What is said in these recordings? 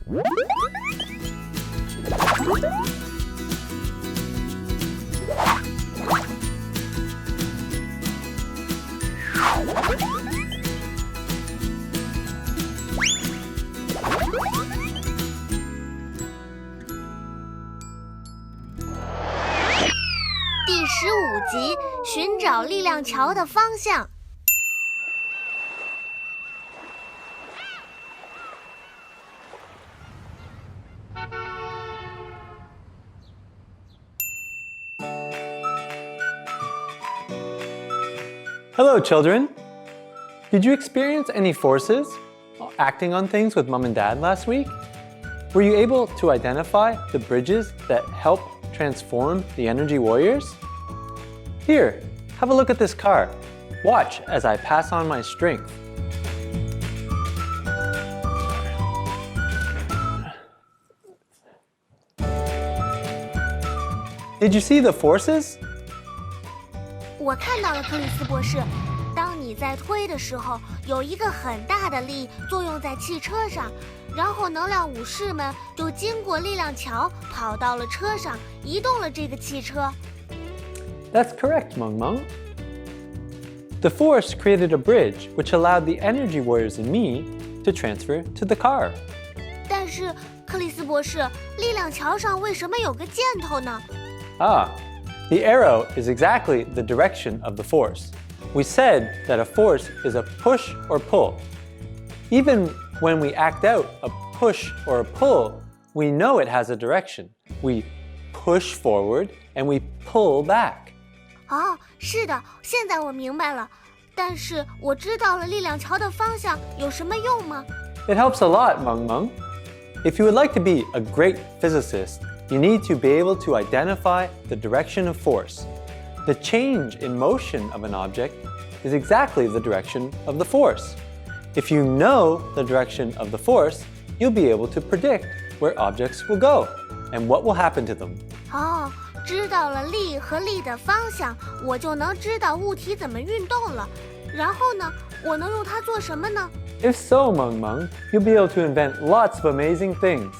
第15集，寻找力量桥的方向。Hello, children. Did you experience any forces acting on things with Mom and Dad last week? Were you able to identify the bridges that help transform the energy warriors? Here, have a look at this car. Watch as I pass on my strength. Did you see the forces? 我看到了，克里斯博士。当你在推的时候，有一个很大的力作用在汽车上，然后能量武士们就经过力量桥，跑到了车上，移动了这个汽车。That's correct, Meng Meng. The force created a bridge which allowed the energy warriors and me to transfer to the car. 但是，克里斯博士，力量桥上为什么有个箭头呢？ The arrow is exactly the direction of the force. We said that a force is a push or pull. Even when we act out a push or a pull, we know it has a direction. We push forward and we pull back. 哦，是的，现在我明白了。但是我知道了力量桥的方向有什么用吗？ It helps a lot, Meng Meng. If you would like to be a great physicist, you need to be able to identify the direction of force. The change in motion of an object is exactly the direction of the force. If you know the direction of the force, you'll be able to predict where objects will go and what will happen to them. 哦，知道了力和力的方向，我就能知道物体怎么运动了。然后呢，我能用它做什么呢？ If so, Meng Meng, you'll be able to invent lots of amazing things.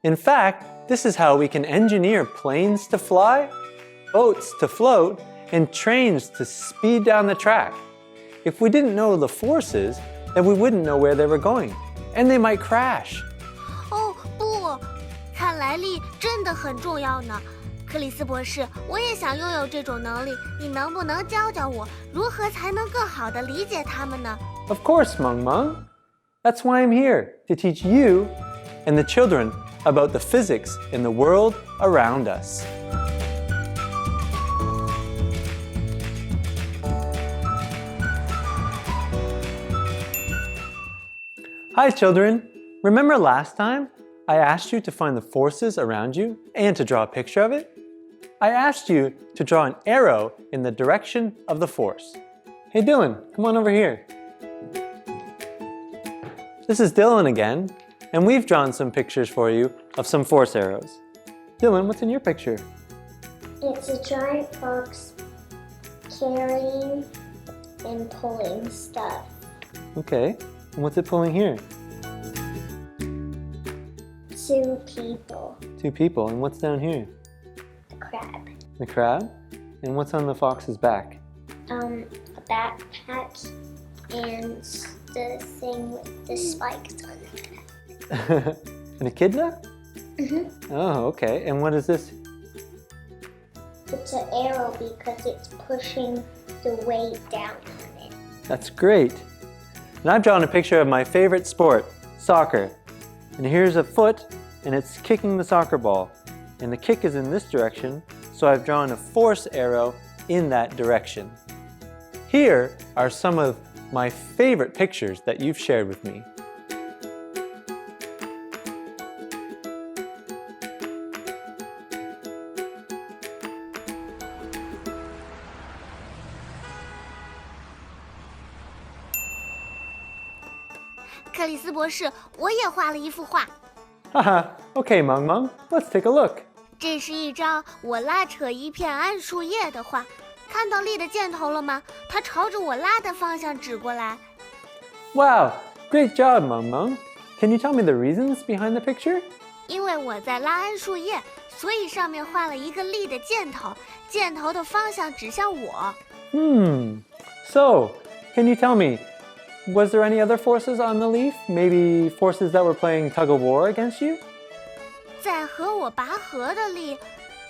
In fact, this is how we can engineer planes to fly, boats to float, and trains to speed down the track. If we didn't know the forces, then we wouldn't know where they were going, and they might crash. 哦，不，看来力真的很重要呢。克里斯博士，我也想拥有这种能力，你能不能教教我，如何才能更好地理解它们呢？ Of course, Meng Meng. That's why I'm here, to teach you and the children about the physics in the world around us. Hi, children. Remember last time I asked you to find the forces around you and to draw a picture of it? I asked you to draw an arrow in the direction of the force. Hey, Dylan, come on over here. This is Dylan again, and we've drawn some pictures for you of some force arrows. Dylan, what's in your picture? It's a giant fox carrying and pulling stuff. Okay, and what's it pulling here? 2 people. 2 people, and what's down here? A crab. The crab? And what's on the fox's back? A backpack and the thing with the spikes on it. An echidna? Mm-hmm. Oh, okay. And what is this? It's an arrow because it's pushing the weight down on it. That's great. And I've drawn a picture of my favorite sport, soccer. And here's a foot, and it's kicking the soccer ball. And the kick is in this direction, so I've drawn a force arrow in that direction. Here are some of my favorite pictures that you've shared with me.克里斯博士，我也画了一幅画。Haha, okay, Meng Meng, let's take a look. 这是一张我拉扯一片桉树叶的画，看到力的箭头了吗？它朝着我拉的方向指过来。Wow, great job, Meng Meng. Can you tell me the reasons behind the picture? 因为我在拉桉树叶，所以上面画了一个力的箭头，箭头的方向指向我。So, can you tell me, was there any other forces on the leaf? Maybe forces that were playing tug of war against you? 在和我拔河的力，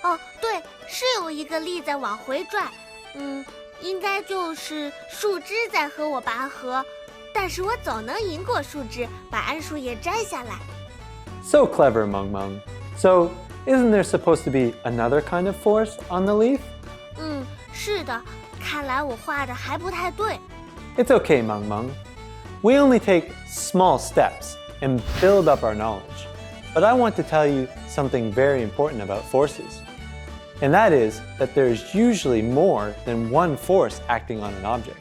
哦，对，是有一个力在往回拽，应该就是树枝在和我拔河，但是我总能赢过树枝，把桉树叶摘下来。So clever, Meng Meng. So, isn't there supposed to be another kind of force on the leaf? 是的，看来我画的还不太对。It's okay, Meng Meng. We only take small steps and build up our knowledge. But I want to tell you something very important about forces. And that is that there's usually more than one force acting on an object.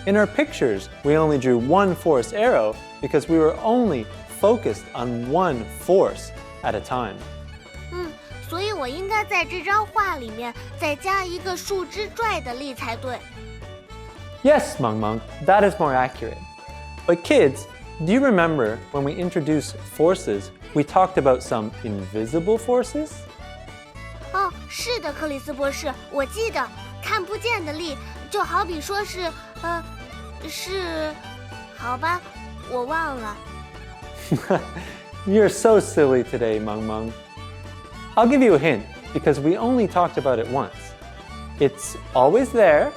In our pictures, we only drew one force arrow because we were only focused on one force at a time. 所以我应该在这张画里面再加一个树枝拽的力才对。Yes, Meng Meng, that is more accurate. But kids, do you remember when we introduced forces, we talked about some invisible forces? 哦，是的，克里斯博士，我记得看不见的力，就好比说是，好吧，我忘了。You're so silly today, Meng Meng. I'll give you a hint because we only talked about it once. It's always there.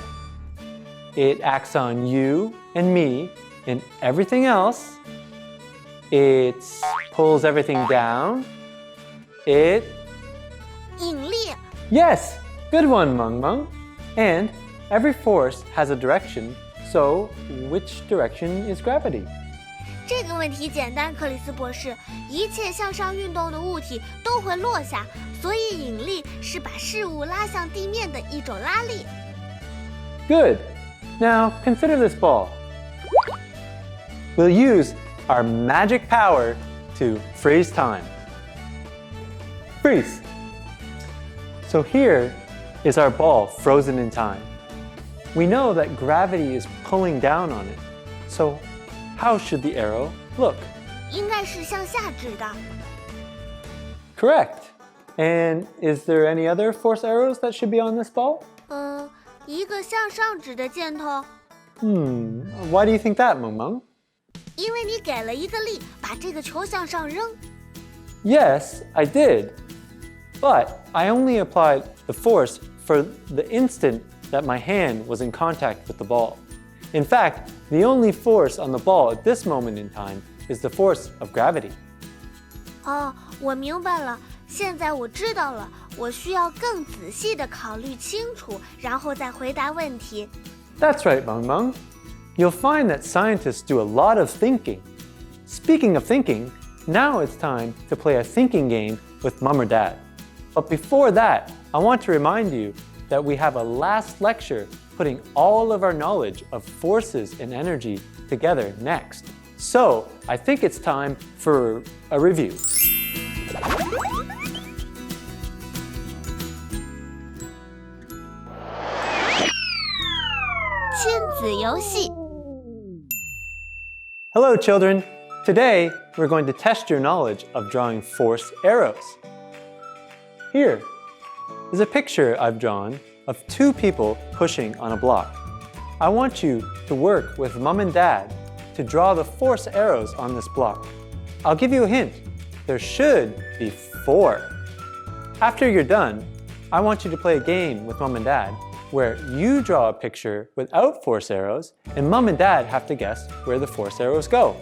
It acts on you and me and everything else. It pulls everything down. It... 引力。Yes, good one, Meng Meng. And every force has a direction, so which direction is gravity? 这个问题简单，克里斯博士。一切向上运动的物体都会落下，所以引力是把事物拉向地面的一种拉力。Good. Now consider this ball. We'll use our magic power to freeze time. Freeze. So here is our ball frozen in time. We know that gravity is pulling down on it. So how should the arrow look? 应该是向下指的。Correct. And is there any other force arrows that should be on this ball? 一个向上指的箭头。Why do you think that, Meng Meng? 因为你给了一个力，把这个球向上扔。Yes, I did. But I only applied the force for the instant that my hand was in contact with the ball. In fact, the only force on the ball at this moment in time is the force of gravity. 哦，我明白了，现在我知道了，我需要更仔细地考虑清楚，然后再回答问题。That's right, Meng Meng. You'll find that scientists do a lot of thinking. Speaking of thinking, now it's time to play a thinking game with Mom or Dad. But before that, I want to remind you that we have a last lecture putting all of our knowledge of forces and energy together next. So, I think it's time for a review. 亲子游戏。Hello, children. Today, we're going to test your knowledge of drawing force arrows. Here is a picture I've drawn of two people pushing on a block. I want you to work with Mom and Dad to draw the force arrows on this block. I'll give you a hint. There should be 4. After you're done, I want you to play a game with Mom and Dad where you draw a picture without force arrows and Mom and Dad have to guess where the force arrows go.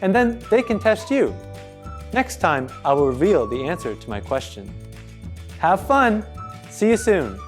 And then they can test you. Next time, I will reveal the answer to my question. Have fun! See you soon!